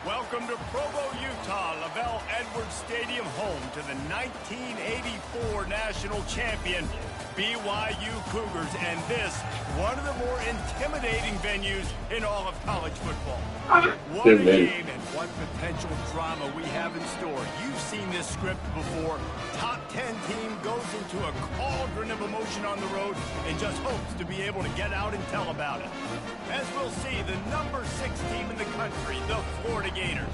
Welcome to Provo, Utah, Lavelle Edwards Stadium, home to the 1984 national champion BYU Cougars, and this, one of the more intimidating venues in all of college football. What a game and what potential drama we have in store. You've seen this script before. Top 10 team goes into a cauldron of emotion on the road and just hopes to be able to get out and tell about it. As we'll see, the number 6 team in the country, the Florida Gators,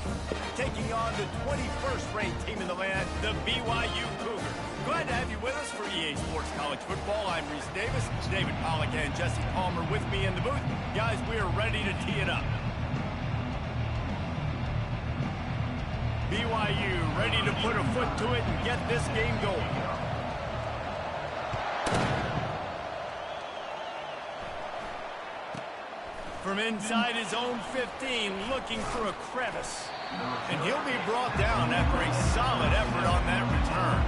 taking on the 21st ranked team in the land, the BYU Cougars. Glad to have you with us for EA Sports College Football. I'm Reese Davis, David Pollack and Jesse Palmer with me in the booth. Guys, we are ready to tee it up. BYU ready to put a foot to it and get this game going. From inside his own 15, looking for a crevice. And he'll be brought down after a solid effort on that return.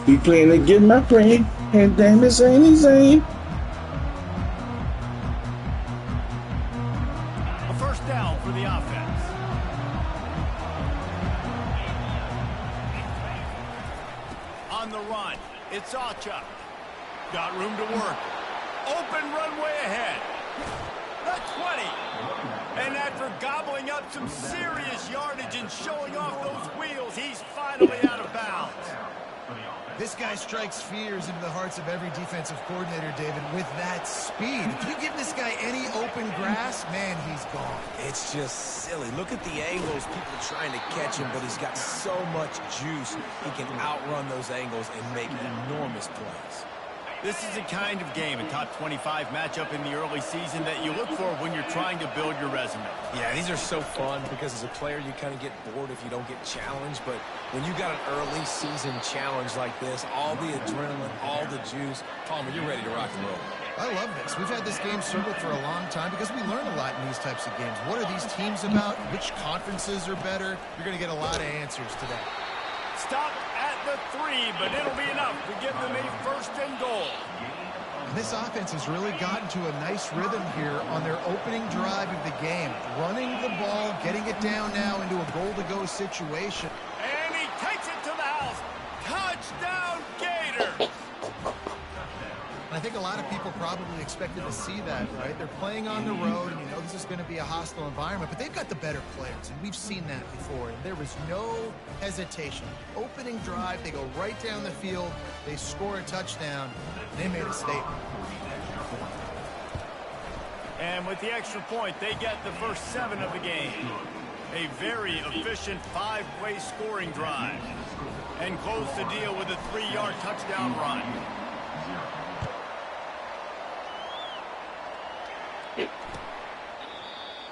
He playing to get my brain, and damn it, Zany Zane. A first down for the offense. On the run, it's Acha. Got room to work. Open runway ahead. The 20. And after gobbling up some serious yardage and showing off those wheels, he's finally out of bounds. This guy strikes fears into the hearts of every defensive coordinator, David, with that speed. If you give this guy any open grass, man, he's gone. It's just silly. Look at the angles, people trying to catch him, but he's got so much juice. He can outrun those angles and make enormous plays. This is the kind of game, a top 25 matchup in the early season, that you look for when you're trying to build your resume. Yeah, these are so fun because as a player, you kind of get bored if you don't get challenged. But when you got an early season challenge like this, all the adrenaline, all the juice, Palmer, you're ready to rock and roll. I love this. We've had this game circled for a long time because we learn a lot in these types of games. What are these teams about? Which conferences are better? You're going to get a lot of answers today. Stop at the 3, but it'll be enough to give them a first and goal. This offense has really gotten to a nice rhythm here on their opening drive of the game. Running the ball, getting it down now into a goal-to-go situation. And he takes it to the house. Touchdown, Gators! I think a lot of people probably expected to see that, right? They're playing on the road, and you know this is going to be a hostile environment, but they've got the better players, and we've seen that before, and there was no hesitation. Opening drive, they go right down the field, they score a touchdown, they made a statement. And with the extra point, they get the first 7 of the game. A very efficient 5-way scoring drive. And close the deal with a 3-yard touchdown run.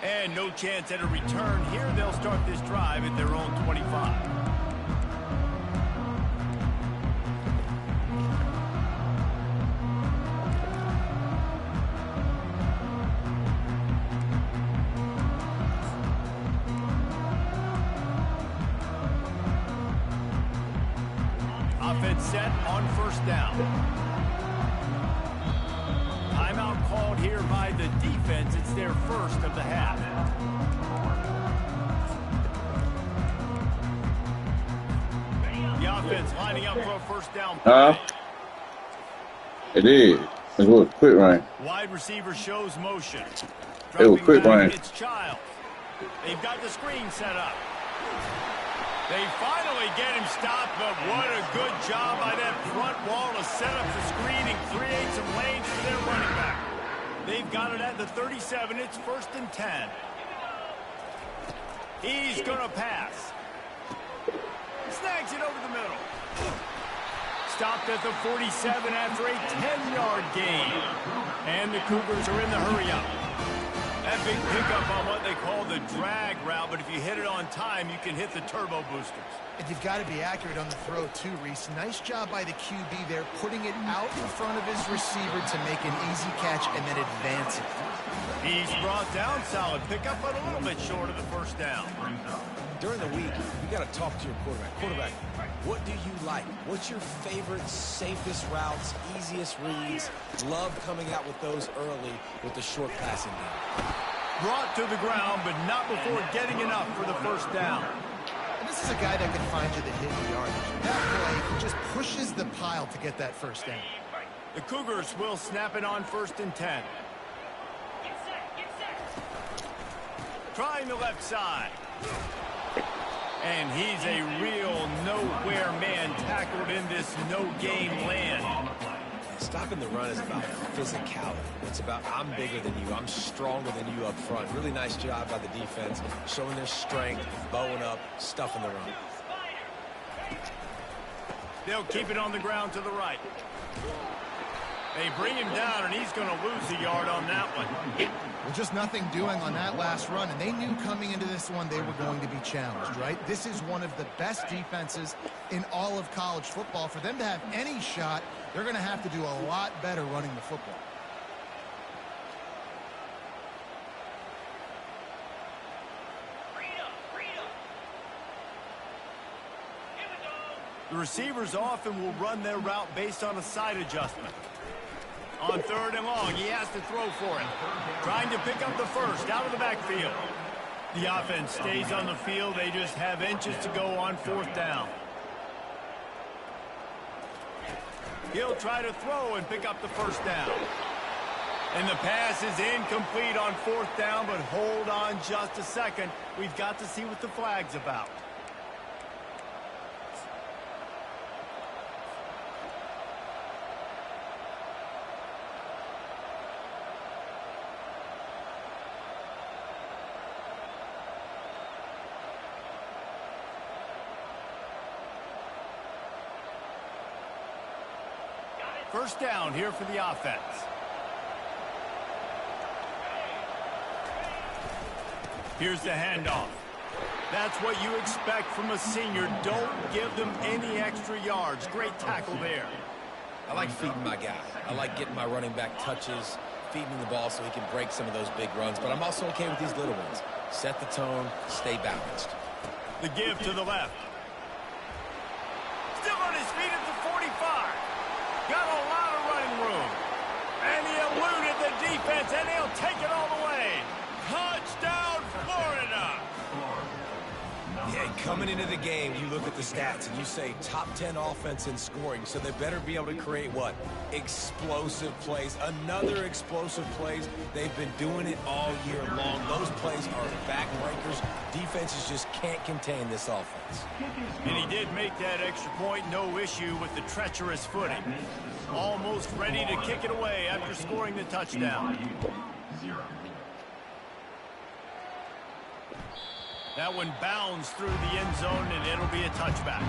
And no chance at a return here. They'll start this drive at their own 25. Offense set on first down. Timeout called here by the defense. It's their first of the half. The offense lining up for a first down play. It is. It was quick, right? Wide receiver shows motion. It was quick, right? It's Childs. They've got the screen set up. They finally get him stopped, but what a good job by that front wall to set up the screen and create some lanes for their running back. They've got it at the 37. It's first and 10. He's going to pass. Snags it over the middle. Stopped at the 47 after a 10-yard gain. And the Cougars are in the hurry-up. That big pickup on what they call the drag route, but if you hit it on time, you can hit the turbo boosters. And you've got to be accurate on the throw, too, Reese. Nice job by the QB there, putting it out in front of his receiver to make an easy catch and then advance it. He's brought down. Solid pickup, but a little bit short of the first down. During the week, you got to talk to your quarterback. Quarterback, what do you like? What's your favorite, safest routes, easiest reads? Love coming out with those early with the short passing game. Brought to the ground, but not before getting enough for the first down. And this is a guy that can find you the hidden yardage. That play just pushes the pile to get that first down. The Cougars will snap it on 1st and 10. Trying the left side. And he's a real nowhere man tackled in this no-game land. Stopping the run is about physicality. It's about I'm bigger than you. I'm stronger than you up front. Really nice job by the defense, showing their strength, bowing up, stuffing the run. They'll keep it on the ground to the right. They bring him down, and he's going to lose a yard on that one. Well, just nothing doing on that last run, and they knew coming into this one they were going to be challenged, right? This is one of the best defenses in all of college football. For them to have any shot, they're going to have to do a lot better running the football. The receivers often will run their route based on a side adjustment. On 3rd and long, he has to throw for it. Trying to pick up the first out of the backfield. The offense stays on the field. They just have inches to go on 4th down. He'll try to throw and pick up the first down. And the pass is incomplete on 4th down, but hold on just a second. We've got to see what the flag's about. First down here for the offense. Here's the handoff. That's what you expect from a senior. Don't give them any extra yards. Great tackle there. I like feeding my guy. I like getting my running back touches, feeding him the ball so he can break some of those big runs. But I'm also okay with these little ones. Set the tone, stay balanced. The give to the left. Still on his feet at the 45. Got a lot of running room. And he eluded the defense, and he'll take it all the way. Touchdown, Florida! Yeah, coming into the game, you look at the stats and you say top 10 offense in scoring, so they better be able to create what? Explosive plays. Another explosive plays. They've been doing it all year long. Those plays are backbreakers. Defenses just can't contain this offense. And he did make that extra point, no issue with the treacherous footing. Almost ready to kick it away after scoring the touchdown. That one bounds through the end zone, and it'll be a touchback.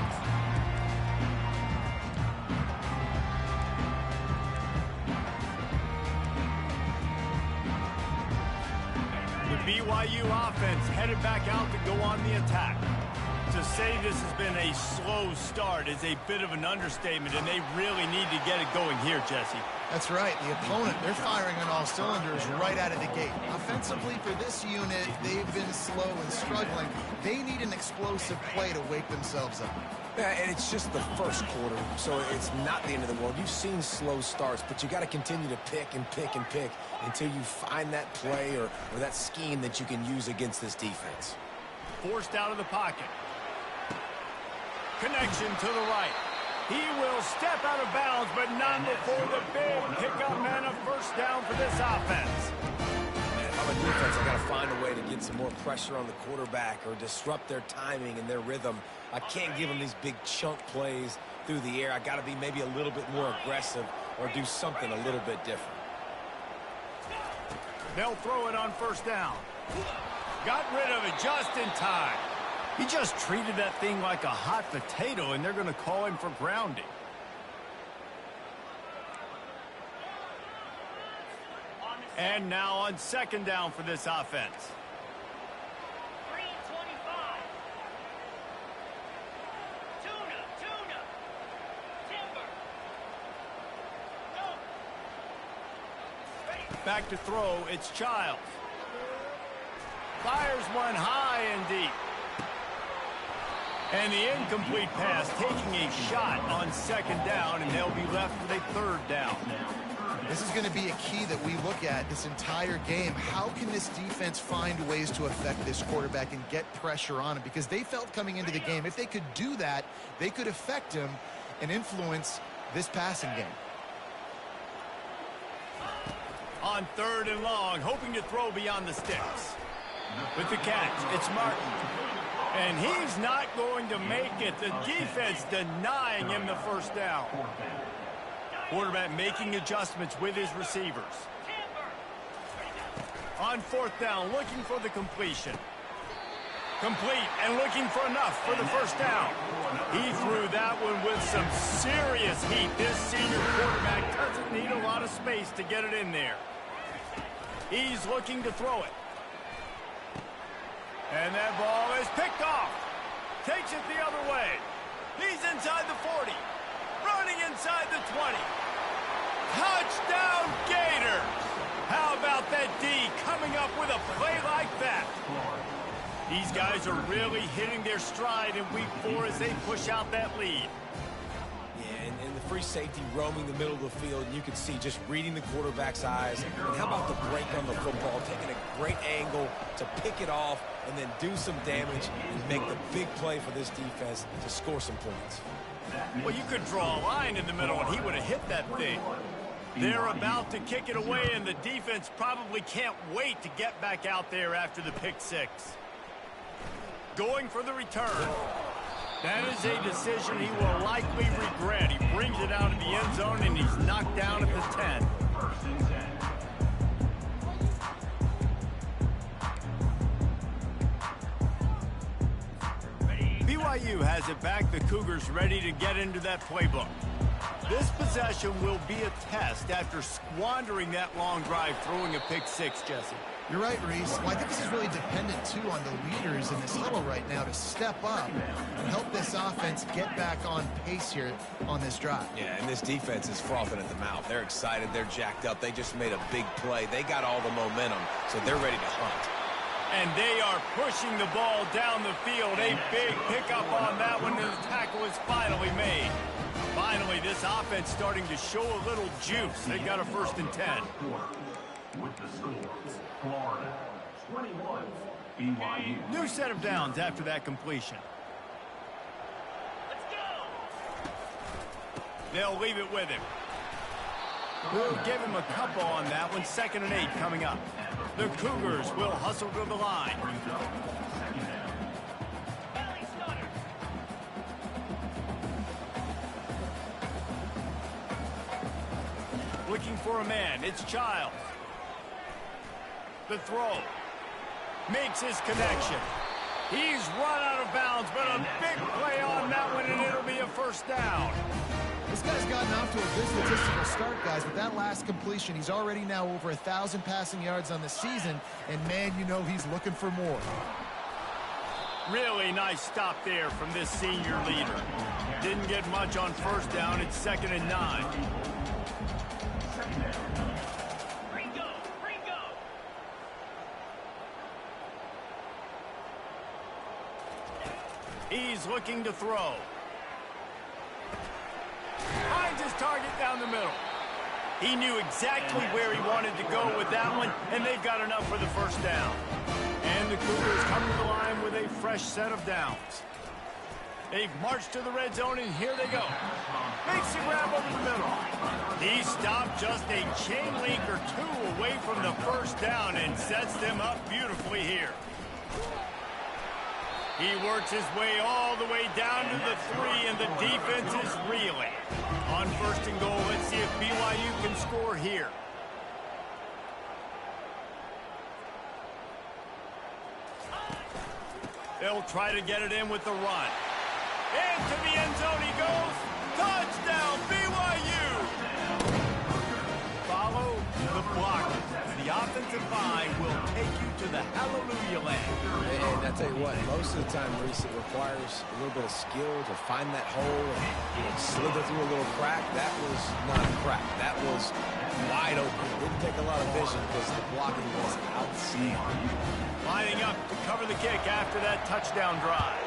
The BYU offense headed back out to go on the attack. To say this has been a slow start is a bit of an understatement, and they really need to get it going here, Jesse. That's right. The opponent, they're firing on all cylinders right out of the gate. Offensively, for this unit, they've been slow and struggling. They need an explosive play to wake themselves up. Yeah, and it's just the first quarter, so it's not the end of the world. You've seen slow starts, but you got to continue to pick and pick and pick until you find that play or that scheme that you can use against this defense. Forced out of the pocket. Connection to the right. He will step out of bounds, but not before the big pickup and a first down for this offense. Man, if I'm a defense, I got to find a way to get some more pressure on the quarterback or disrupt their timing and their rhythm. I can't give them these big chunk plays through the air. I got to be maybe a little bit more aggressive or do something a little bit different. They'll throw it on first down. Got rid of it just in time. He just treated that thing like a hot potato, and they're going to call him for grounding. And now on second down for this offense. 325. Tuna. Timber. No. Back to throw, it's Childs. Fires one high and deep. And the incomplete pass taking a shot on second down, and they'll be left with a third down. This is going to be a key that we look at this entire game. How can this defense find ways to affect this quarterback and get pressure on him? Because they felt coming into the game, if they could do that, they could affect him and influence this passing game. On third and long, hoping to throw beyond the sticks. With the catch, it's Martin. And he's not going to make it. The defense denying him the first down. Quarterback making adjustments with his receivers. On fourth down, looking for the completion. Complete and looking for enough for the first down. He threw that one with some serious heat. This senior quarterback doesn't need a lot of space to get it in there. He's looking to throw it. And that ball is picked off. Takes it the other way. He's inside the 40. Running inside the 20. Touchdown Gators! How about that D coming up with a play like that? These guys are really hitting their stride in week 4 as they push out that lead. Yeah, and the free safety roaming the middle of the field, and you can see just reading the quarterback's eyes. And how about the break on the football, taking a great angle to pick it off and then do some damage and make the big play for this defense to score some points. Well, you could draw a line in the middle and he would have hit that thing. They're about to kick it away, and the defense probably can't wait to get back out there after the pick six. Going for the return. That is a decision he will likely regret. He brings it out of the end zone, and he's knocked down at the 10. BYU has it back. The Cougars ready to get into that playbook. This possession will be a test after squandering that long drive, throwing a pick six, Jesse. You're right, Reese. Well, I think this is really dependent, too, on the leaders in this huddle right now to step up and help this offense get back on pace here on this drive. Yeah, and this defense is frothing at the mouth. They're excited. They're jacked up. They just made a big play. They got all the momentum, so they're ready to hunt. And they are pushing the ball down the field. A big pickup on that one, and the tackle is finally made. Finally, this offense starting to show a little juice. They got a 1st and 10. With the scores, Florida 21, BYU. New set of downs after that completion. Let's go! They'll leave it with him. We'll give him a couple on that one. 2nd and 8 coming up. The Cougars will hustle to the line. Valley starter. Looking for a man. It's Childs. The throw. Makes his connection. He's run out of bounds, but a big play on that one, and it'll be a 1st down. This guy's gotten off to a good statistical start, guys, but that last completion, he's already now over 1,000 passing yards on the season, and, man, you know he's looking for more. Really nice stop there from this senior leader. Didn't get much on 1st down. It's 2nd and 9. Ringo! Ringo! He's looking to throw. Finds his target down the middle. He knew exactly where he wanted to go with that one, and they've got enough for the 1st down. And the Cougars come to the line with a fresh set of downs. They've marched to the red zone, and here they go. Makes the grab over the middle. He stopped just a chain link or 2 away from the 1st down and sets them up beautifully here. He works his way all the way down to the 3, and the defense is reeling. On 1st and goal, let's see if BYU can score here. They'll try to get it in with the run. Into the end zone he goes. Touchdown, BYU! Follow the block. The offensive line will take you to the hallelujah land. And I tell you what, most of the time, Reese, it requires a little bit of skill to find that hole and slither through a little crack. That was not a crack. That was wide open. It didn't take a lot of vision because the blocking was outstanding. Lining up to cover the kick after that touchdown drive.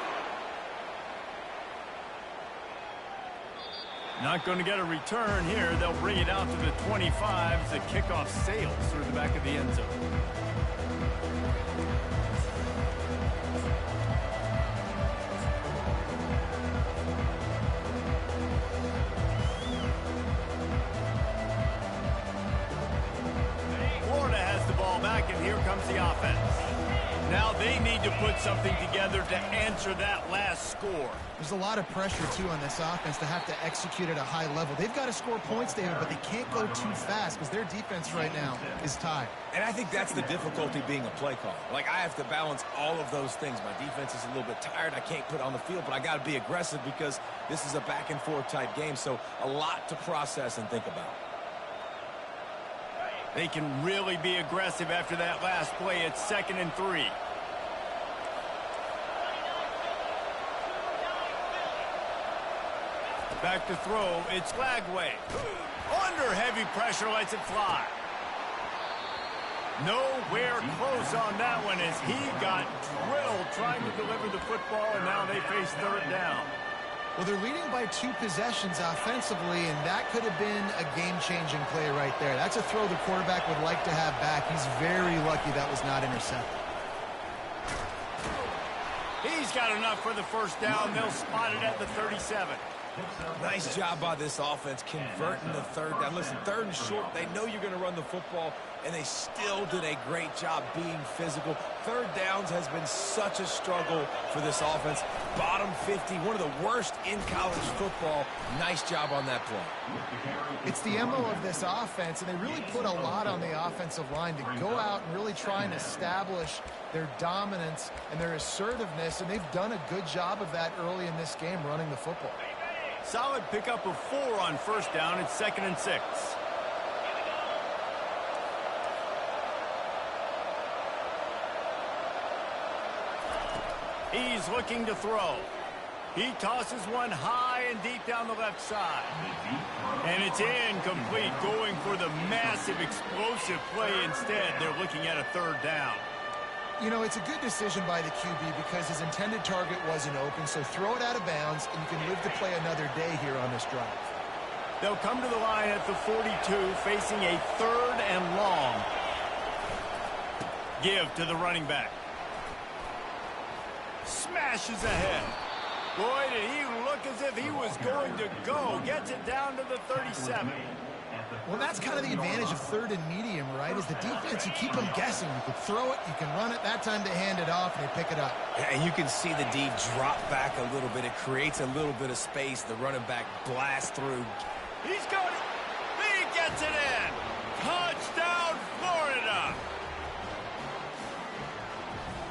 Not going to get a return here. They'll bring it out to the 25 as the kickoff sails through the back of the end zone. Florida has the ball back, and here comes the offense. Now they need to put something together to answer that last score. There's a lot of pressure, too, on this offense to have to execute at a high level. They've got to score points, David, but they can't go too fast because their defense right now is tied. And I think that's the difficulty being a play caller. Like, I have to balance all of those things. My defense is a little bit tired. I can't put on the field, but I got to be aggressive because this is a back-and-forth type game, so a lot to process and think about. They can really be aggressive after that last play. It's 2nd and 3. Back to throw. It's Lagway. Under heavy pressure, lets it fly. Nowhere close on that one as he got drilled trying to deliver the football, and now they face 3rd down. Well, they're leading by 2 possessions offensively, and that could have been a game-changing play right there. That's a throw the quarterback would like to have back. He's very lucky that was not intercepted. He's got enough for the 1st down. They'll spot it at the 37. Nice job by this offense converting the 3rd down. Listen, 3rd and short, they know you're going to run the football, and they still did a great job being physical. 3rd downs has been such a struggle for this offense. Bottom 50, one of the worst in college football. Nice job on that play. It's the MO of this offense, and they really put a lot on the offensive line to go out and really try and establish their dominance and their assertiveness, and they've done a good job of that early in this game running the football. Solid pickup of 4 on 1st down. It's 2nd and 6. He's looking to throw. He tosses one high and deep down the left side. And it's incomplete, going for the massive explosive play instead. They're looking at a 3rd down. You know, it's a good decision by the QB because his intended target wasn't open, so throw it out of bounds, and you can live to play another day here on this drive. They'll come to the line at the 42, facing a 3rd and long. Give to the running back. Smashes ahead. Boy, did he look as if he was going to go. Gets it down to the 37. Well, that's kind of the advantage of 3rd and medium, right? Is the defense, you keep them guessing. You can throw it, you can run it. That time they hand it off, and they pick it up. And you can see the D drop back a little bit. It creates a little bit of space. The running back blasts through. He's going. He gets it in. Touchdown, Florida.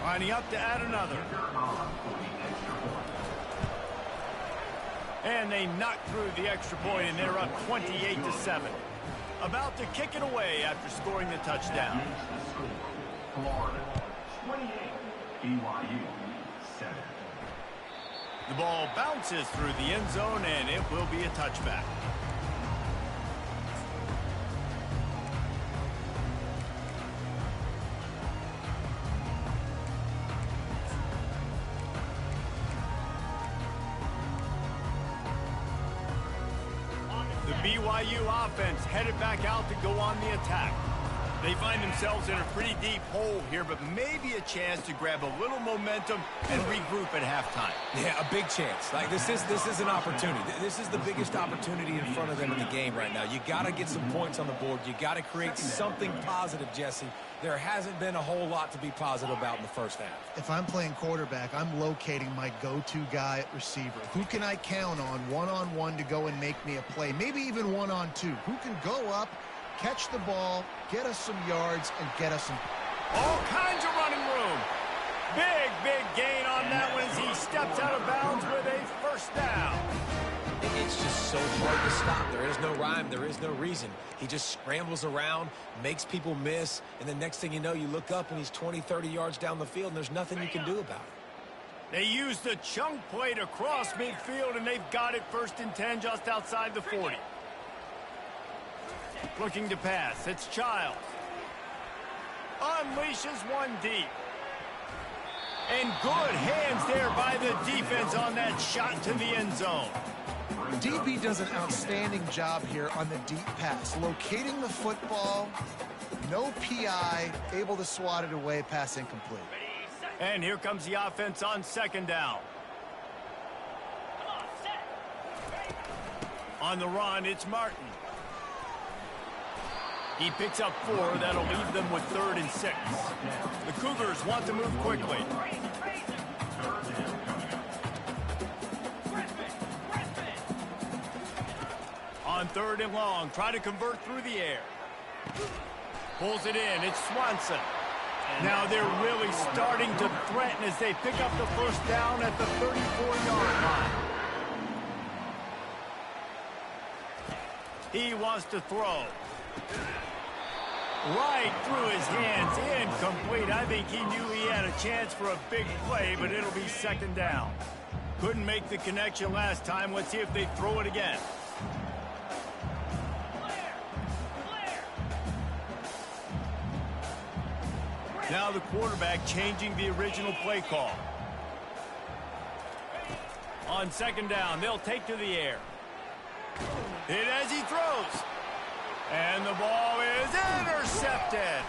Lining up to add another. And they knock through the extra point, and they're up 28-7. About to kick it away after scoring the touchdown. Florida 28, BYU 7. The ball bounces through the end zone, and it will be a touchback. BYU offense headed back out to go on the attack. They find themselves in a pretty deep hole here, but maybe a chance to grab a little momentum and regroup at halftime. Yeah, a big chance. Like this is an opportunity. This is the biggest opportunity in front of them in the game right now. You got to get some points on the board. You got to create something positive, Jesse. There hasn't been a whole lot to be positive about in the 1st half. If I'm playing quarterback, I'm locating my go-to guy at receiver. Who can I count on one-on-one to go and make me a play? Maybe even one-on-two. Who can go up, catch the ball, get us some yards, and get us some... All kinds of running room. Big gain on that one as he steps out of bounds with a 1st down. It's just so hard to stop. There is no rhyme. There is no reason. He just scrambles around, makes people miss, and the next thing you know, you look up and he's 20, 30 yards down the field, and there's nothing you can do about it. They use the chunk play to cross midfield, and they've got it 1st and 10 just outside the 40. Looking to pass. It's Childs. Unleashes one deep. And good hands there by the defense on that shot to the end zone. DB does an outstanding job here on the deep pass, locating the football, no PI, able to swat it away, pass incomplete. And here comes the offense on second down. Come on, set. On the run, it's Martin. He picks up 4. That'll leave them with 3rd and 6. The Cougars want to move quickly. On 3rd and long, try to convert through the air. Pulls it in. It's Swanson. Now they're really starting to threaten as they pick up the first down at the 34-yard line. He wants to throw. Right through his hands, incomplete. I think he knew he had a chance for a big play, but it'll be second down. Couldn't make the connection last time. Let's see if they throw it again. Now the quarterback changing the original play call. On second down, they'll take to the air. Hit as he throws. And the ball is intercepted.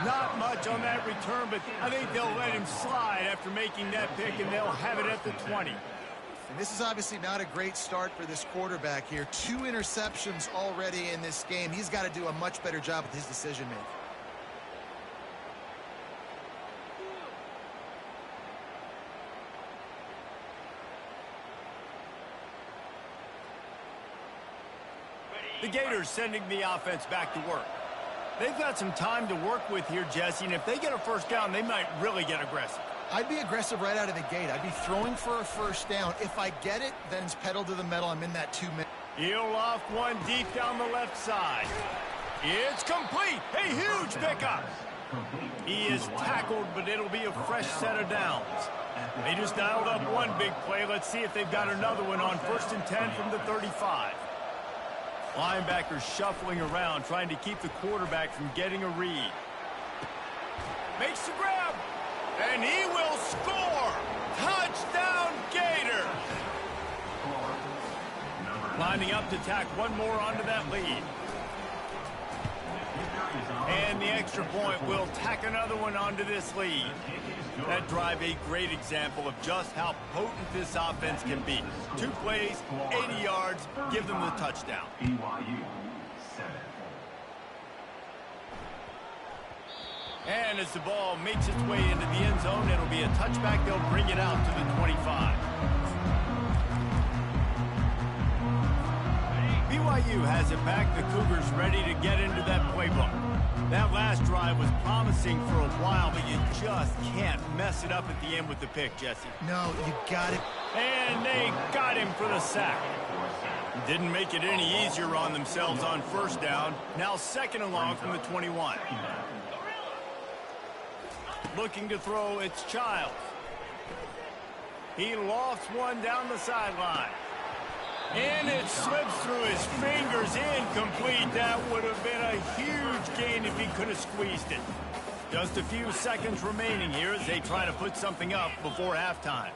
Not much on that return, but I think they'll let him slide after making that pick, and they'll have it at the 20. And this is obviously not a great start for this quarterback here. 2 interceptions already in this game. He's got to do a much better job with his decision-making. The Gators sending the offense back to work. They've got some time to work with here, Jesse, and if they get a first down, they might really get aggressive. I'd be aggressive right out of the gate. I'd be throwing for a first down. If I get it, then it's pedal to the metal. I'm in that 2-minute. He'll off one deep down the left side. It's complete. A huge pickup. He is tackled, but it'll be a fresh set of downs. They just dialed up one big play. Let's see if they've got another one on 1st and 10 from the 35. Linebackers shuffling around, trying to keep the quarterback from getting a read. Makes the grab, and he will score! Touchdown, Gators! Lining up to tack one more onto that lead. And the extra point will tack another one onto this lead. That drive a great example of just how potent this offense can be. 2 plays, 80 yards, give them the touchdown. BYU 7. And as the ball makes its way into the end zone, it'll be a touchback. They'll bring it out to the 25. BYU has it back. The Cougars ready to get into that playbook. That last drive was promising for a while, but you just can't mess it up at the end with the pick, Jesse. No, you got it. And they got him for the sack. Didn't make it any easier on themselves on first down. Now 2nd and long from the 21. Looking to throw, it's Childs. He lofts one down the sideline. And it slips through his fingers, incomplete. That would have been a huge gain if he could have squeezed it. Just a few seconds remaining here as they try to put something up before halftime.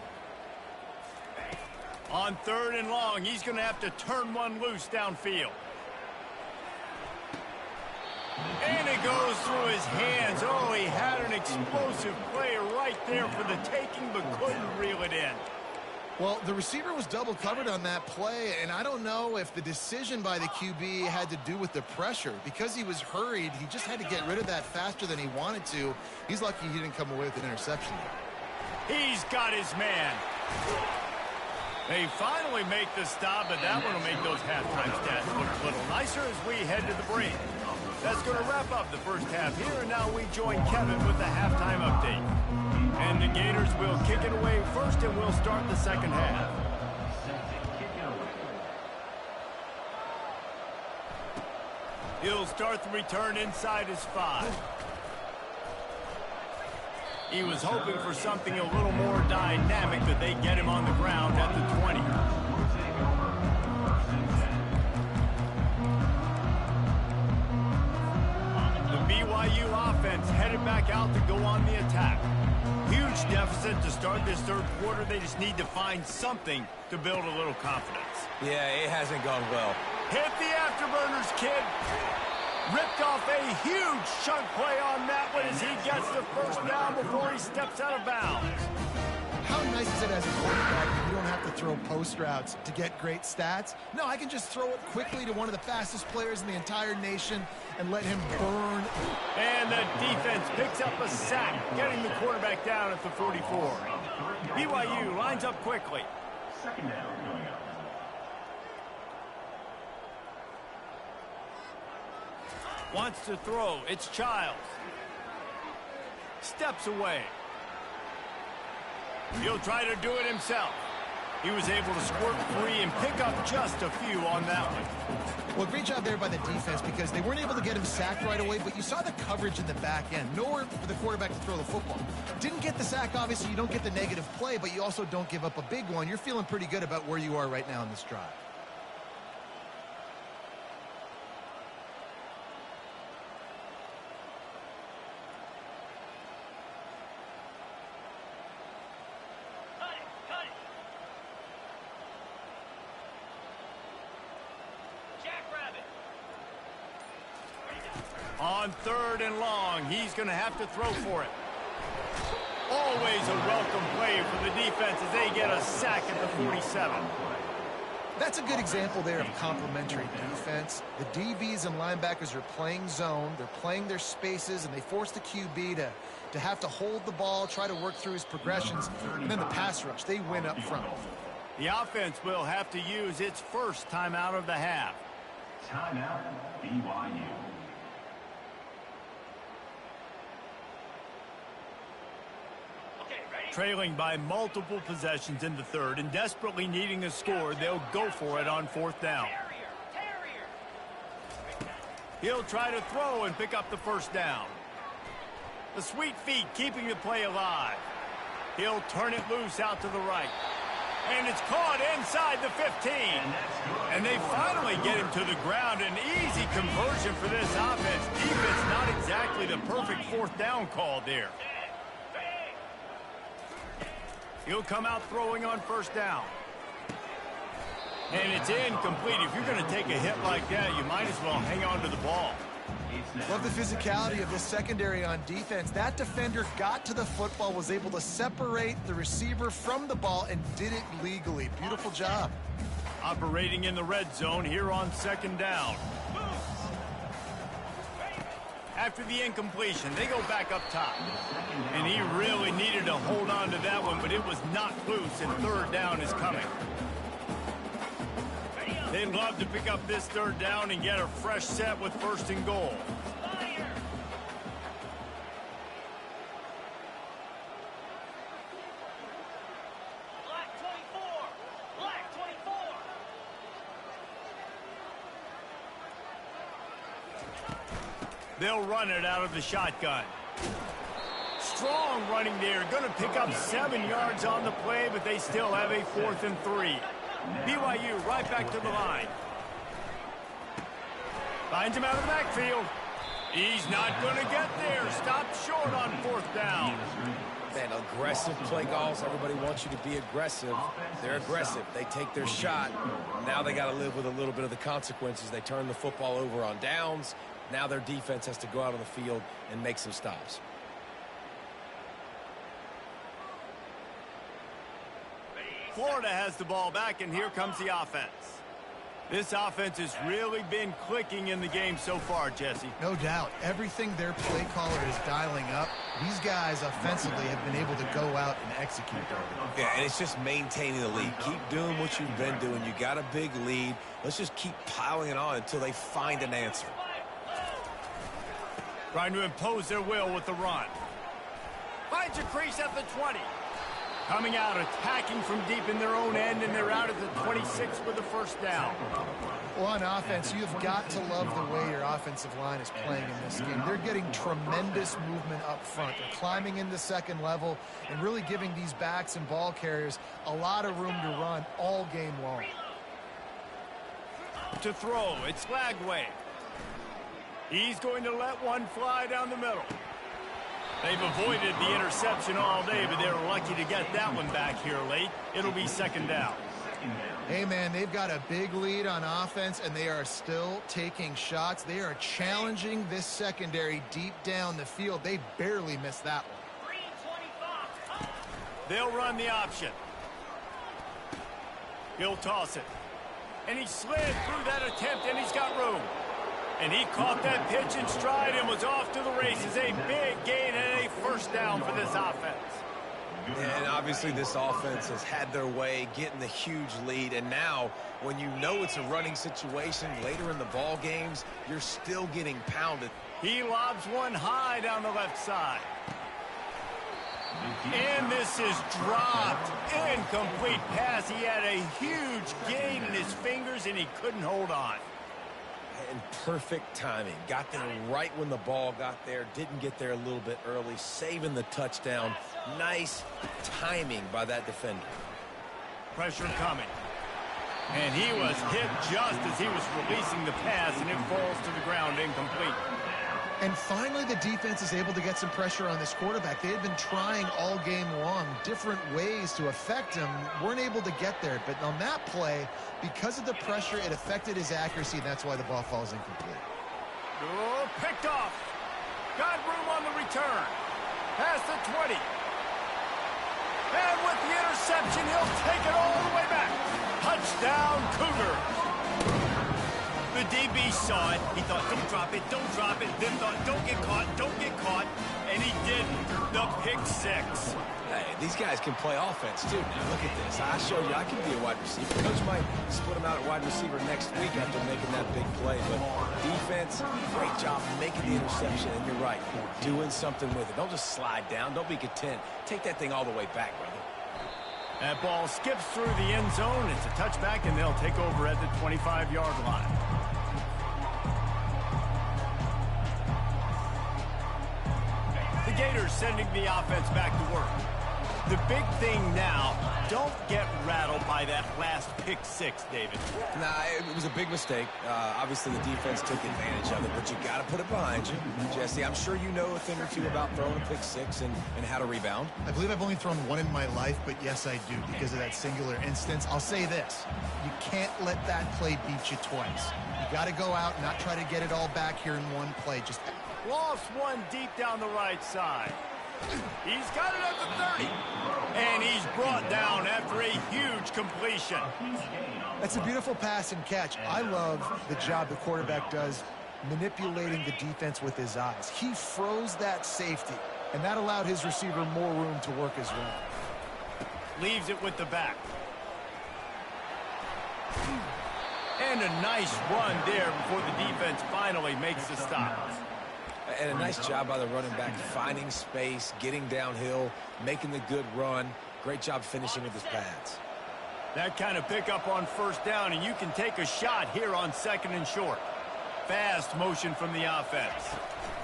On 3rd and long, he's going to have to turn one loose downfield. And it goes through his hands. Oh, he had an explosive play right there for the taking, but couldn't reel it in. Well, the receiver was double covered on that play, and I don't know if the decision by the QB had to do with the pressure. Because he was hurried, he just had to get rid of that faster than he wanted to. He's lucky he didn't come away with an interception. He's got his man. They finally make the stop, but that one will make those halftime stats look a little nicer as we head to the break. That's going to wrap up the first half here, and now we join Kevin with the halftime update. And the Gators will kick it away first, and we'll start the second half. He'll start the return inside his 5. He was hoping for something a little more dynamic, but they get him on the ground at the 20. The BYU offense headed back out to go on the attack. Huge deficit to start this third quarter. They just need to find something to build a little confidence. Yeah, it hasn't gone well. Hit the afterburners, kid. Ripped off a huge chunk play on that one as he gets the first down before he steps out of bounds. How nice is it as a quarterback that you don't have to throw post routes to get great stats? No, I can just throw it quickly to one of the fastest players in the entire nation and let him burn. And the defense picks up a sack, getting the quarterback down at the 44. BYU lines up quickly. Second down coming up. Wants to throw. It's Childs. Steps away. He'll try to do it himself. He was able to squirt free and pick up just a few on that one. Well, great job there by the defense because they weren't able to get him sacked right away, but you saw the coverage in the back end. Nowhere for the quarterback to throw the football. Didn't get the sack, obviously. You don't get the negative play, but you also don't give up a big one. You're feeling pretty good about where you are right now in this drive. On third and long, he's going to have to throw for it. Always a welcome play for the defense as they get a sack at the 47. That's a good example there of complementary defense. The DBs and linebackers are playing zone, they're playing their spaces, and they force the QB to have to hold the ball, try to work through his progressions, and then the pass rush, they win up front. The offense will have to use its first timeout of the half. Timeout, BYU. Trailing by multiple possessions in the third and desperately needing a score, they'll go for it on fourth down. He'll try to throw and pick up the first down. The sweet feet keeping the play alive. He'll turn it loose out to the right. And it's caught inside the 15. And they finally get him to the ground. An easy conversion for this offense. Defense not exactly the perfect fourth down call there. He'll come out throwing on first down. And it's incomplete. If you're going to take a hit like that, you might as well hang on to the ball. Love the physicality of this secondary on defense. That defender got to the football, was able to separate the receiver from the ball, and did it legally. Beautiful job. Operating in the red zone here on second down. After the incompletion, they go back up top. And he really needed to hold on to that one, but it was knocked loose, and third down is coming. They'd love to pick up this third down and get a fresh set with first and goal. They'll run it out of the shotgun. Strong running there. Going to pick up 7 yards on the play, but they still have a 4th and 3. BYU right back to the line. Finds him out of the backfield. He's not going to get there. Stopped short on fourth down. Man, aggressive play calls. Everybody wants you to be aggressive. They're aggressive. They take their shot. Now they got to live with a little bit of the consequences. They turn the football over on downs. Now their defense has to go out on the field and make some stops. Florida has the ball back, and here comes the offense. This offense has really been clicking in the game so far, Jesse. No doubt. Everything their play caller is dialing up, these guys offensively have been able to go out and execute. Yeah, and it's just maintaining the lead. Keep doing what you've been doing. You got a big lead. Let's just keep piling it on until they find an answer. Trying to impose their will with the run. Finds a crease at the 20. Coming out, attacking from deep in their own end, and they're out at the 26 with the first down. Well, on offense, you've got to love the way your offensive line is playing in this game. They're getting tremendous movement up front. They're climbing into second level and really giving these backs and ball carriers a lot of room to run all game long. To throw, it's Lagway. He's going to let one fly down the middle. They've avoided the interception all day, but they're lucky to get that one back here late. It'll be second down. Hey, man, they've got a big lead on offense, and they are still taking shots. They are challenging this secondary deep down the field. They barely missed that one. 325. They'll run the option. He'll toss it. And he slid through that attempt, and he's got room. And he caught that pitch in stride and was off to the races. A big gain and a first down for this offense. And obviously this offense has had their way getting the huge lead. And now, when you know it's a running situation later in the ball games, you're still getting pounded. He lobs one high down the left side. And this is dropped. Incomplete pass. He had a huge gain in his fingers, and he couldn't hold on. And perfect timing. Got there right when the ball got there. Didn't get there a little bit early. Saving the touchdown. Nice timing by that defender. Pressure coming. And he was hit just as he was releasing the pass, and it falls to the ground incomplete. And finally, the defense is able to get some pressure on this quarterback. They had been trying all game long different ways to affect him. Weren't able to get there. But on that play, because of the pressure, it affected his accuracy, and that's why the ball falls incomplete. Oh, picked off. Got room on the return. Past the 20. And with the interception, he'll take it all the way back. Touchdown, Cougar. The DB saw it. He thought, don't drop it, then thought, don't get caught, and he didn't. The pick six. Hey, these guys can play offense, too. Now, look at this. I showed you I can be a wide receiver. Coach might split him out at wide receiver next week after making that big play. But defense, great job making the interception. And you're right, doing something with it. Don't just slide down. Don't be content. Take that thing all the way back, brother. That ball skips through the end zone. It's a touchback, and they'll take over at the 25-yard line. The Gators sending the offense back to work. The big thing now, don't get rattled by that last pick six, David. Nah, it was a big mistake. Obviously, the defense took advantage of it, but you got to put it behind you. Jesse, I'm sure you know a thing or two about throwing a pick six and how to rebound. I believe I've only thrown one in my life, but yes, I do because of that singular instance. I'll say this. You can't let that play beat you twice. You got to go out and not try to get it all back here in one play. Just lost one deep down the right side. He's got it at the 30. And he's brought down after a huge completion. That's a beautiful pass and catch. I love the job the quarterback does manipulating the defense with his eyes. He froze that safety, and that allowed his receiver more room to work his run. Leaves it with the back. And a nice run there before the defense finally makes the stop. And a nice job by the running back, finding space, getting downhill, making the good run. Great job finishing with his pads. That kind of pickup on first down, and you can take a shot here on second and short. Fast motion from the offense.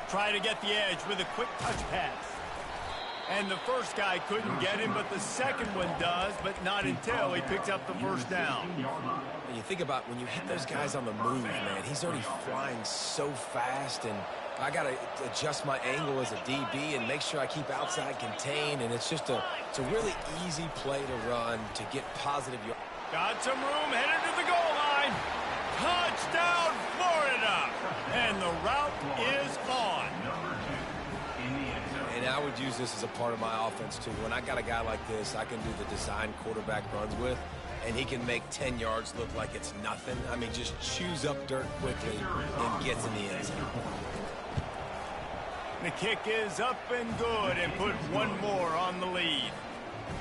Try to get the edge with a quick touch pass. And the first guy couldn't get him, but the second one does, but not until he picks up the first down. And you think about when you hit those guys on the move, man, he's already flying so fast, and I got to adjust my angle as a DB and make sure I keep outside contained, and it's just it's a really easy play to run to get positive yards. Got some room, headed to the goal line. Touchdown, Florida! And the route is on. And I would use this as a part of my offense, too. When I got a guy like this, I can do the design quarterback runs with, and he can make 10 yards look like it's nothing. I mean, just chews up dirt quickly and gets in the end zone. The kick is up and good and put one more on the lead.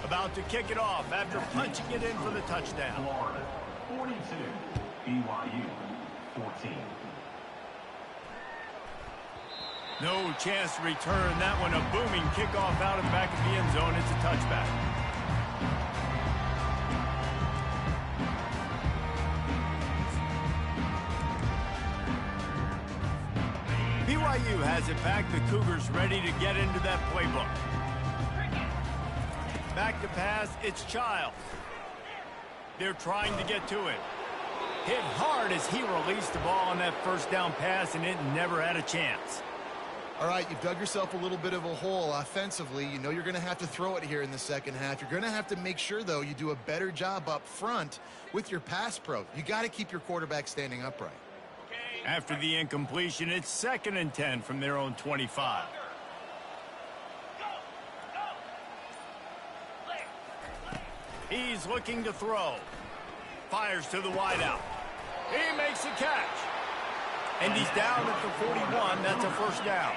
About to kick it off after punching it in for the touchdown. Florida, 42. BYU, 14. No chance to return that one. A booming kickoff out of the back of the end zone. It's a touchback. BYU has it back. The Cougars ready to get into that playbook. Back to pass. It's Childs. They're trying to get to it. Hit hard as he released the ball on that first down pass, and it never had a chance. All right, you've dug yourself a little bit of a hole offensively. You know you're going to have to throw it here in the second half. You're going to have to make sure, though, you do a better job up front with your pass pro. You got to keep your quarterback standing upright. After the incompletion, it's 2nd and 10 from their own 25. He's looking to throw. Fires to the wideout. He makes a catch. And he's down at the 41. That's a first down.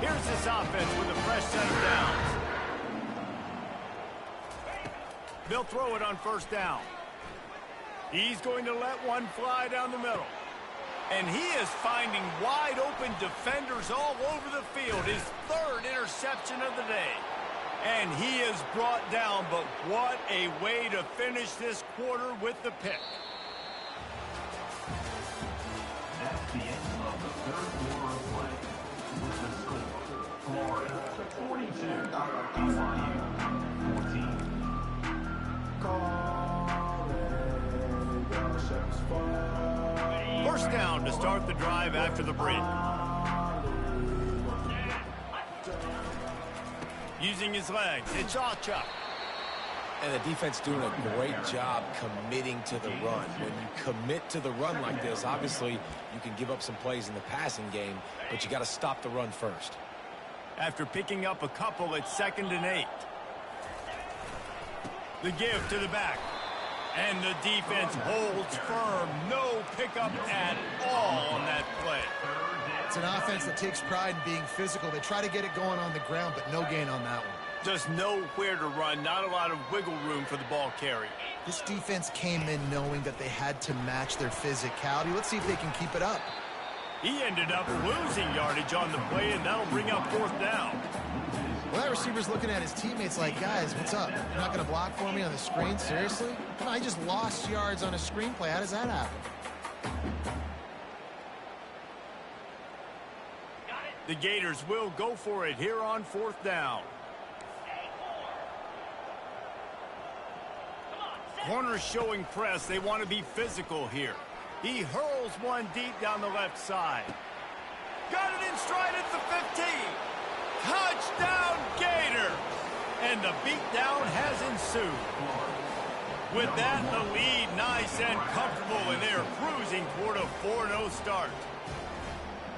Here's this offense with a fresh set of downs. They'll throw it on first down. He's going to let one fly down the middle. And he is finding wide open defenders all over the field. His 3rd interception of the day. And he is brought down, but what a way to finish this quarter with the pick. That's the end of the 3rd quarter of play. With the score, Florida 42, BYU 14. First down to start the drive after the break. Using his legs, it's Acha. And the defense doing a great job committing to the run. When you commit to the run like this, obviously you can give up some plays in the passing game, but you got to stop the run first. After picking up a couple, it's 2nd and 8. The give to the back. And the defense holds firm. No pickup at all on that play. It's an offense that takes pride in being physical. They try to get it going on the ground, but no gain on that one. Just nowhere to run. Not a lot of wiggle room for the ball carrier. This defense came in knowing that they had to match their physicality. Let's see if they can keep it up. He ended up losing yardage on the play, and that'll bring up 4th down. Well, that receiver's looking at his teammates like, guys, what's up? You're not going to block for me on the screen? Seriously? Come on, I just lost yards on a screenplay. How does that happen? The Gators will go for it here on 4th down. Corners showing press. They want to be physical here. He hurls one deep down the left side. Got it in stride at the 15. Touchdown, Gator! And the beatdown has ensued. With that, the lead nice and comfortable, and they're cruising toward a 4-0 start.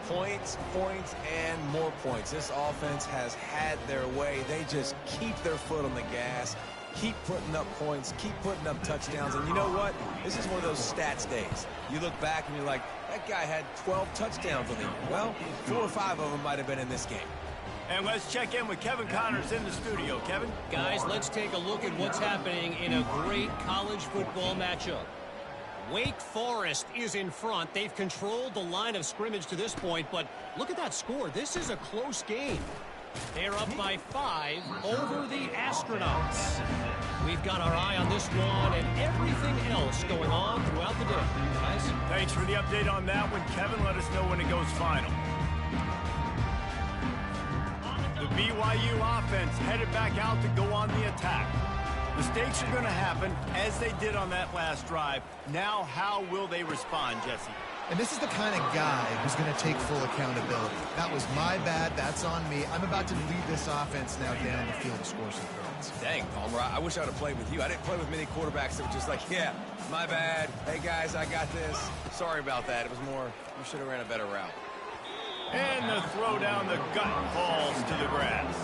Points, points, and more points. This offense has had their way. They just keep their foot on the gas, keep putting up points, keep putting up touchdowns. And you know what? This is one of those stats days. You look back and you're like, that guy had 12 touchdowns on the year. Well, 4 or 5 of them might have been in this game. And let's check in with Kevin Connors in the studio. Kevin? Guys, let's take a look at what's happening in a great college football matchup. Wake Forest is in front. They've controlled the line of scrimmage to this point, but look at that score. This is a close game. They're up by 5 over the Astronauts. We've got our eye on this one and everything else going on throughout the day, guys. Thanks for the update on that one, Kevin. Let us know when it goes final. The BYU offense headed back out to go on the attack. Mistakes are going to happen, as they did on that last drive. Now, how will they respond, Jesse? And this is the kind of guy who's going to take full accountability. That was my bad. That's on me. I'm about to lead this offense now down the field to score some points. Dang, Palmer, I wish I would have played with you. I didn't play with many quarterbacks that were just like, yeah, my bad. Hey, guys, I got this. Sorry about that. It was more, you should have ran a better route. And the throw down the gut falls to the grass.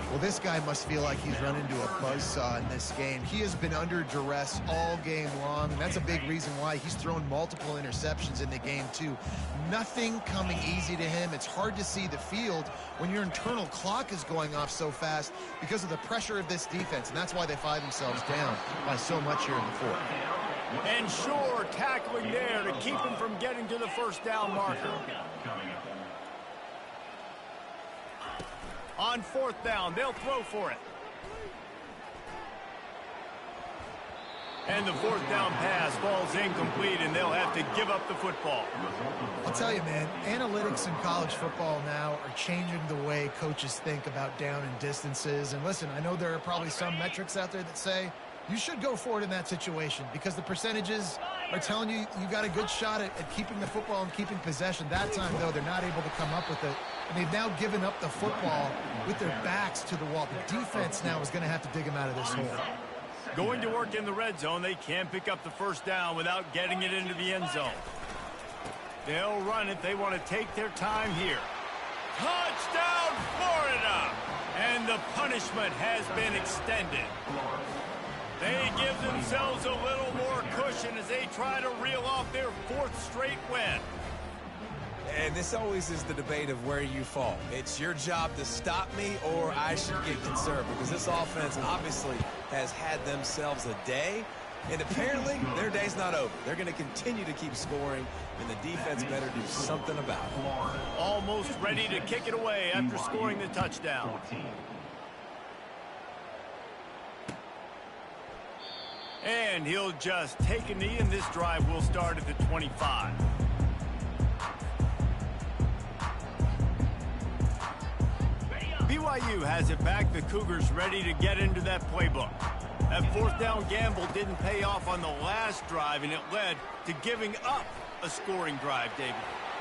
Well, this guy must feel like he's run into a buzzsaw in this game. He has been under duress all game long, and that's a big reason why he's thrown multiple interceptions in the game, too. Nothing coming easy to him. It's hard to see the field when your internal clock is going off so fast because of the pressure of this defense, and that's why they find themselves down by so much here in the fourth. And Shore tackling there to keep him from getting to the first down marker. On 4th down, they'll throw for it. And the 4th down pass falls incomplete, and they'll have to give up the football. I'll tell you, man, analytics in college football now are changing the way coaches think about down and distances. And listen, I know there are probably some metrics out there that say you should go for it in that situation because the percentages are telling you you got a good shot at keeping the football and keeping possession. That time, though, they're not able to come up with it. And they've now given up the football with their backs to the wall. The defense now is going to have to dig them out of this hole. Going to work in the red zone, they can't pick up the first down without getting it into the end zone. They'll run it. They want to take their time here. Touchdown, Florida! And the punishment has been extended. They give themselves a little more cushion as they try to reel off their 4th straight win. And this always is the debate of where you fall. It's your job to stop me or I should get concerned, because this offense obviously has had themselves a day, and apparently their day's not over. They're going to continue to keep scoring, and the defense better do something about it. Almost ready to kick it away after scoring the touchdown. And he'll just take a knee, and this drive will start at the 25. BYU has it back. The Cougars ready to get into that playbook. That 4th down gamble didn't pay off on the last drive, and it led to giving up a scoring drive, David.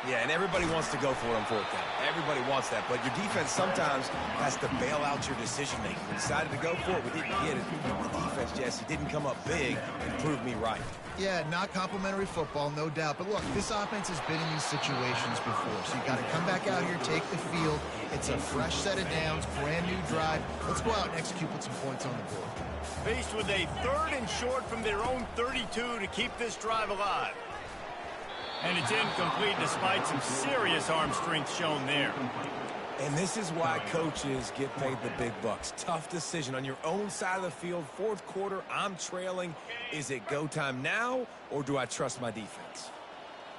Yeah, and everybody wants to go for it on 4th down. Everybody wants that, but your defense sometimes has to bail out your decision-making. We decided to go for it. We didn't get it. The defense, Jesse, didn't come up big and prove me right. Yeah, not complimentary football, no doubt. But look, this offense has been in these situations before. So you got to come back out here, take the field. It's a fresh set of downs, brand new drive. Let's go out and execute, put some points on the board. Faced with a 3rd and short from their own 32 to keep this drive alive. And it's incomplete despite some serious arm strength shown there. And this is why coaches get paid the big bucks. Tough decision on your own side of the field. 4th quarter, I'm trailing. Is it go time now, or do I trust my defense?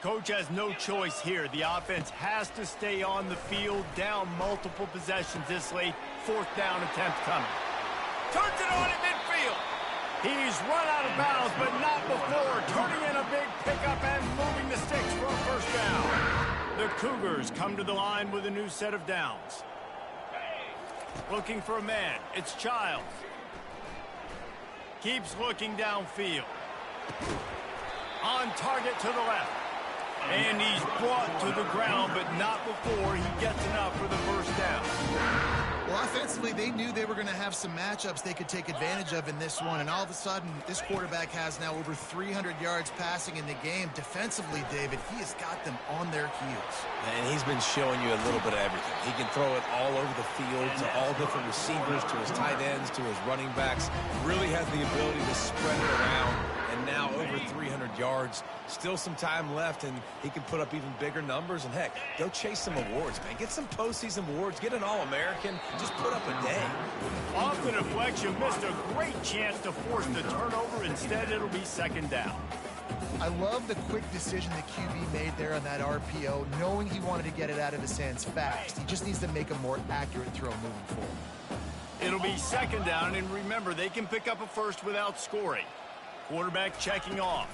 Coach has no choice here. The offense has to stay on the field, down multiple possessions this late. 4th down attempt coming. Turns it on in midfield. He's run out of bounds, but not before. Turning in a big pickup and moving the sticks for a first down. The Cougars come to the line with a new set of downs. Looking for a man. It's Childs. Keeps looking downfield. On target to the left. And he's brought to the ground, but not before he gets enough for the first down. Well, offensively, they knew they were going to have some matchups they could take advantage of in this one, and all of a sudden, this quarterback has now over 300 yards passing in the game. Defensively, David, he has got them on their heels. And he's been showing you a little bit of everything. He can throw it all over the field to all different receivers, to his tight ends, to his running backs. Really has the ability to spread it around. And now over 300 yards. Still some time left, and he can put up even bigger numbers. And, heck, go chase some awards, man. Get some postseason awards. Get an All-American. Just put up a day. Off the deflection, missed a great chance to force the turnover. Instead, it'll be 2nd down. I love the quick decision the QB made there on that RPO, knowing he wanted to get it out of his hands fast. He just needs to make a more accurate throw moving forward. It'll be 2nd down, and remember, they can pick up a first without scoring. Quarterback checking off.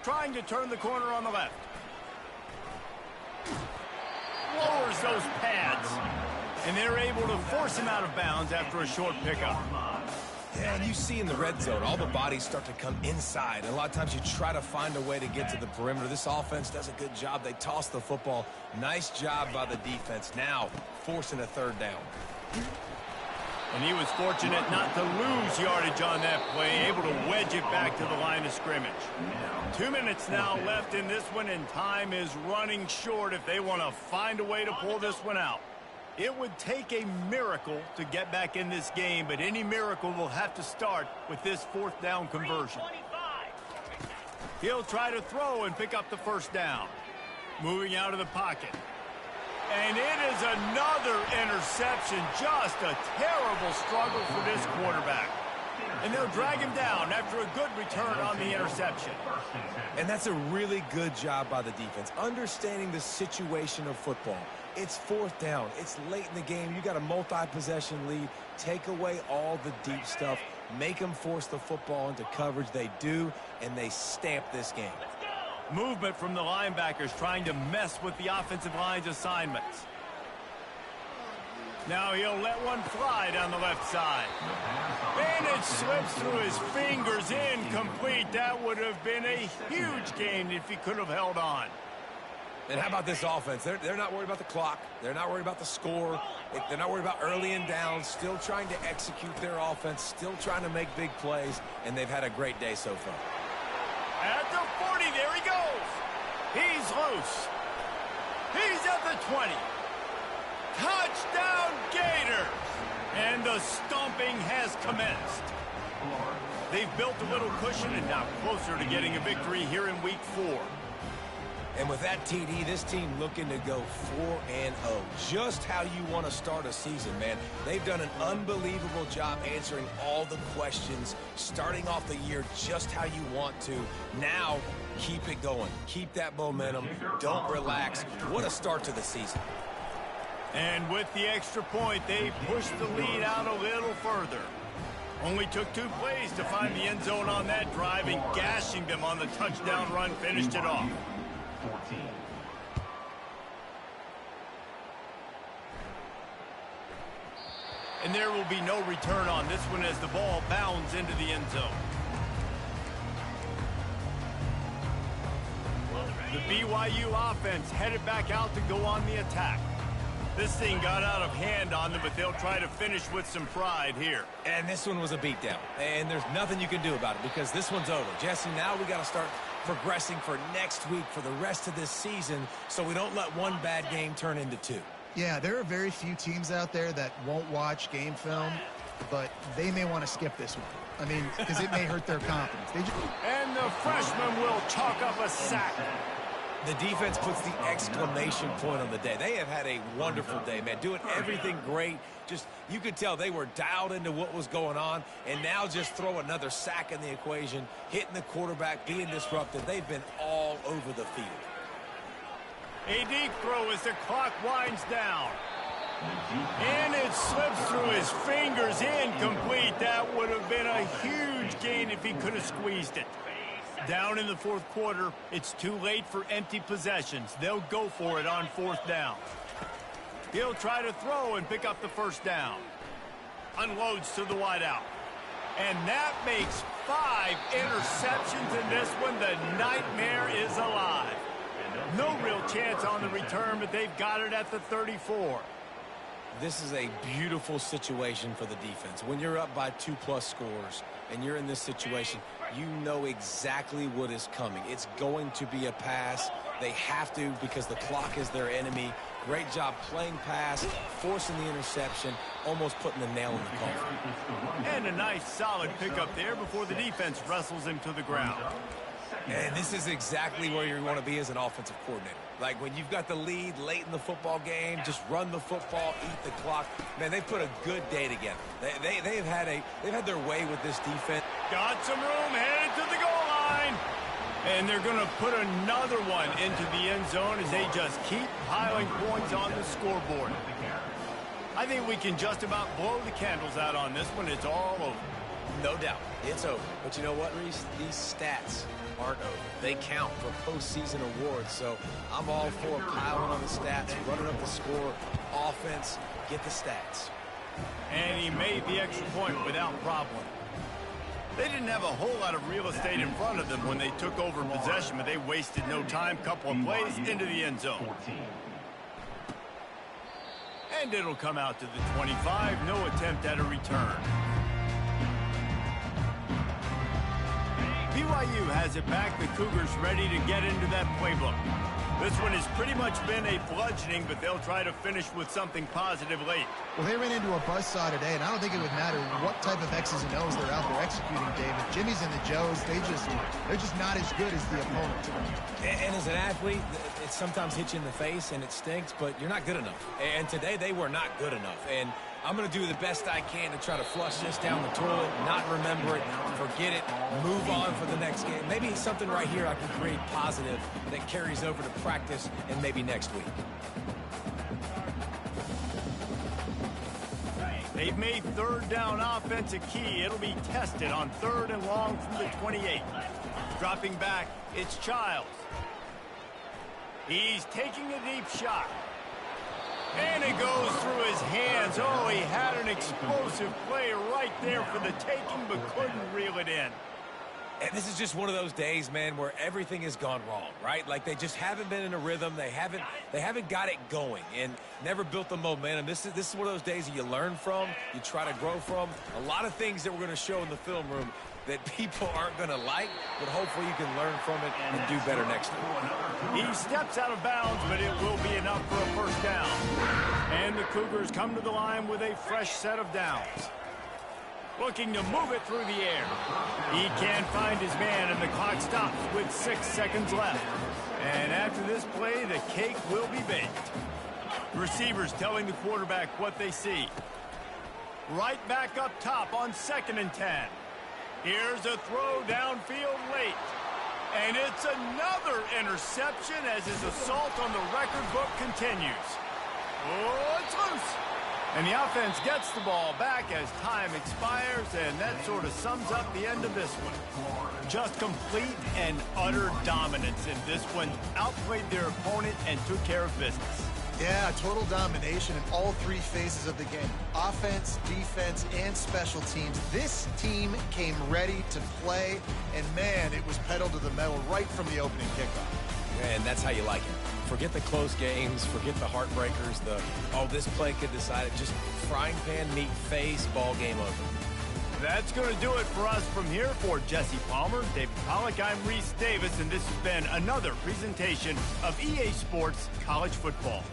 Trying to turn the corner on the left. Lowers those pads. And they're able to force him out of bounds after a short pickup. Yeah, and you see in the red zone, all the bodies start to come inside. And a lot of times you try to find a way to get to the perimeter. This offense does a good job. They toss the football. Nice job by the defense. Now forcing a 3rd down. And he was fortunate not to lose yardage on that play, able to wedge it back to the line of scrimmage. 2 minutes now left in this one, and time is running short if they want to find a way to pull this one out. It would take a miracle to get back in this game, but any miracle will have to start with this 4th down conversion. He'll try to throw and pick up the first down. Moving out of the pocket. And it is another interception. Just a terrible struggle for this quarterback. And they'll drag him down after a good return on the interception. And that's a really good job by the defense, understanding the situation of football. It's 4th down. It's late in the game. You got a multi-possession lead. Take away all the deep stuff. Make them force the football into coverage. They do, and they stamp this game. Movement from the linebackers trying to mess with the offensive line's assignments. Now he'll let one fly down the left side. And it slips through his fingers, incomplete. That would have been a huge gain if he could have held on. And how about this offense? They're not worried about the clock. They're not worried about the score. They're not worried about early and down. Still trying to execute their offense. Still trying to make big plays. And they've had a great day so far. At the 40, there he goes. He's loose. He's at the 20. Touchdown Gators. And the stomping has commenced. They've built a little cushion and now closer to getting a victory here in week 4. And with that TD, this team looking to go 4-0. Just how you want to start a season, man. They've done an unbelievable job answering all the questions, starting off the year just how you want to. Now, keep it going. Keep that momentum. Don't relax. What a start to the season. And with the extra point, they pushed the lead out a little further. Only took 2 plays to find the end zone on that drive, and gashing them on the touchdown run finished it off. 14. And there will be no return on this one as the ball bounds into the end zone. The BYU offense headed back out to go on the attack. This thing got out of hand on them, but they'll try to finish with some pride here. And this one was a beatdown. And there's nothing you can do about it because this one's over. Jesse, now we got to start progressing for next week, for the rest of this season, so we don't let one bad game turn into 2. Yeah, there are very few teams out there that won't watch game film, but they may want to skip this one. I mean, because it may hurt their confidence. And the freshman will chalk up a sack. The defense puts the exclamation point on the day. They have had a wonderful day, man. Doing everything great. Just, you could tell they were dialed into what was going on. And now just throw another sack in the equation, hitting the quarterback, being disruptive. They've been all over the field. A deep throw as the clock winds down. And it slips through his fingers, incomplete. That would have been a huge gain if he could have squeezed it. Down in the 4th quarter, it's too late for empty possessions. They'll go for it on 4th down. He'll try to throw and pick up the 1st down. Unloads to the wideout. And that makes 5 interceptions in this one. The nightmare is alive. No real chance on the return, but they've got it at the 34. This is a beautiful situation for the defense. When you're up by 2+ scores and you're in this situation, you know exactly what is coming. It's going to be a pass. They have to because the clock is their enemy. Great job playing pass, forcing the interception, almost putting the nail in the coffin. And a nice solid pickup there before the defense wrestles him to the ground. And this is exactly where you want to be as an offensive coordinator. Like when you've got the lead late in the football game, just run the football, eat the clock. Man, they put a good day together. They've had their way with this defense. Got some room, headed to the goal line. And they're going to put another one into the end zone as they just keep piling points on the scoreboard. I think we can just about blow the candles out on this one. It's all over. No doubt. It's over. But you know what, Reese? These stats aren't over. They count for postseason awards. So I'm all for piling on the stats, running up the score, offense, get the stats. And he made the extra point without problem. They didn't have a whole lot of real estate in front of them when they took over possession, but they wasted no time. Couple of plays into the end zone. And it'll come out to the 25. No attempt at a return. BYU has it back. The Cougars ready to get into that playbook. This one has pretty much been a bludgeoning, but they'll try to finish with something positive late. Well, they ran into a buzzsaw today, and I don't think it would matter what type of X's and O's they're out there executing, David. Jimmy's and the Joes, they're just not as good as the opponent. And as an athlete, it sometimes hits you in the face, and it stinks, but you're not good enough. And today, they were not good enough. And I'm going to do the best I can to try to flush this down the toilet, not remember it, forget it, move on for the next game. Maybe something right here I can create positive that carries over to practice and maybe next week. They've made 3rd down offense a key. It'll be tested on 3rd and long from the 28. Dropping back, it's Childs. He's taking a deep shot. And it goes through his hands. Oh, he had an explosive play right there for the taking, but couldn't reel it in. And this is just one of those days, man, where everything has gone wrong, right? Like they just haven't been in a rhythm. They haven't got it going and never built the momentum. This is one of those days that you learn from, you try to grow from. A lot of things that we're going to show in the film room that people aren't going to like, but hopefully you can learn from it and do better next time. He steps out of bounds, but it will be enough for a first down. And the Cougars come to the line with a fresh set of downs. Looking to move it through the air. He can't find his man, and the clock stops with 6 seconds left. And after this play, the cake will be baked. Receivers telling the quarterback what they see. Right back up top on 2nd and 10. Here's a throw downfield late. And it's another interception as his assault on the record book continues. Oh, it's loose. And the offense gets the ball back as time expires, and that sort of sums up the end of this one. Just complete and utter dominance in this one. Outplayed their opponent and took care of business. Yeah, total domination in all 3 phases of the game. Offense, defense, and special teams. This team came ready to play, and man, it was pedal to the metal right from the opening kickoff. And that's how you like it. Forget the close games, forget the heartbreakers, this play could decide it. Just frying pan, meat face, ball game over. That's going to do it for us from here. For Jesse Palmer, David Pollack, I'm Reese Davis, and this has been another presentation of EA Sports College Football.